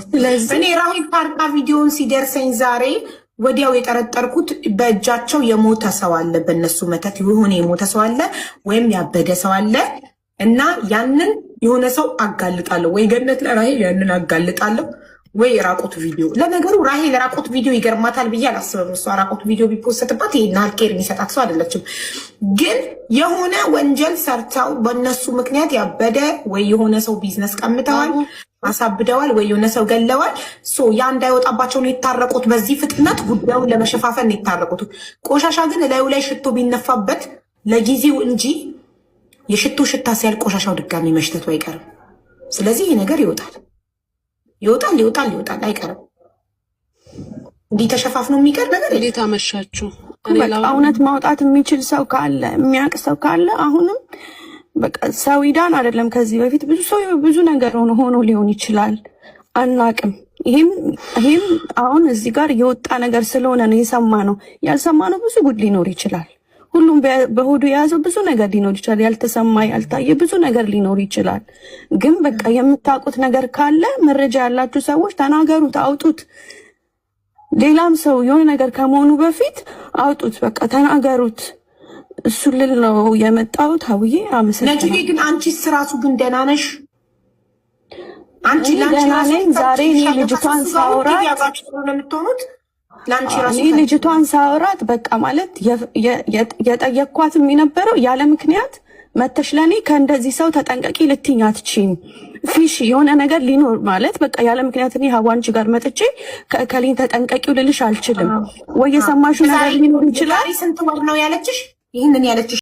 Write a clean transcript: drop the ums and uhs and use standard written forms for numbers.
ስለዚህ እኔ ራሂል ፓርካ ቪዲዮን ሲደርሰኝ ዛሬ ወዲያው የጠረጠርኩት በእጃቸው የሞተ ሰው አለ፣ በእነሱ መተት የሆነ የሞተ ሰው አለ ወይም ያበደ ሰው አለ እና ያንን የሆነ ሰው አጋልጣለሁ ወይ ገነት ለራሂል ያንን አጋልጣለሁ ወይ ራቆት ቪዲዮ። ለነገሩ ራሂል ራቆት ቪዲዮ ይገርማታል ብዬ አላስብም። እሷ ራቆት ቪዲዮ ቢፖስትባት ይሄን ኬር የሚሰጣት ሰው አይደለችም። ግን የሆነ ወንጀል ሰርተው በእነሱ ምክንያት ያበደ ወይ የሆነ ሰው ቢዝነስ ቀምተዋል፣ አሳብደዋል፣ ወይ የሆነ ሰው ገለዋል። ያ እንዳይወጣባቸው ነው የታረቁት። በዚህ ፍጥነት ጉዳዩን ለመሸፋፈን ነው የታረቁት። ቆሻሻ ግን ላዩ ላይ ሽቶ ቢነፋበት ለጊዜው እንጂ የሽቶ ሽታ ሲያል ቆሻሻው ድጋሚ መሽተቱ አይቀርም። ስለዚህ ይህ ነገር ይወጣል አይቀርም። እንዲህ ተሸፋፍኖ የሚቀር ነገር እንዴት አመሻችሁ። እውነት ማውጣት የሚችል ሰው ካለ የሚያውቅ ሰው ካለ አሁንም በቃ ሰው ይዳን አይደለም። ከዚህ በፊት ብዙ ሰው ብዙ ነገር ሆኖ ሊሆን ይችላል፣ አናቅም። ይሄም አሁን እዚህ ጋር የወጣ ነገር ስለሆነ ነው የሰማነው። ያልሰማነው ብዙ ጉድ ሊኖር ይችላል። ሁሉም በሆዱ የያዘው ብዙ ነገር ሊኖር ይችላል። ያልተሰማ ያልታየ ብዙ ነገር ሊኖር ይችላል። ግን በቃ የምታውቁት ነገር ካለ መረጃ ያላችሁ ሰዎች ተናገሩት፣ አውጡት። ሌላም ሰው የሆነ ነገር ከመሆኑ በፊት አውጡት፣ በቃ ተናገሩት። እሱ ልል ነው የመጣሁት። አውዬ አመሰግናለሁ። ነጅዬ ግን አንቺስ ራሱ ግን ደህና ነሽ? አንቺ ደህና ነኝ። ዛሬ እኔ ልጅቷን ሳወራት እኔ ልጅቷን ሳወራት በቃ ማለት የጠየኳትም የነበረው ያለ ምክንያት መተሽ ለኔ ከእንደዚህ ሰው ተጠንቀቂ ልትይኝ አትችይም። ፊሽ የሆነ ነገር ሊኖር ማለት በቃ ያለ ምክንያት እኔ ሀዋንቺ ጋር መጥቼ ከሊን ተጠንቀቂው ልልሽ አልችልም። ወይ የሰማሽው ነገር ሊኖር ይችላል። ስንት ወር ነው ያለችሽ? ይህንን ያለችሽ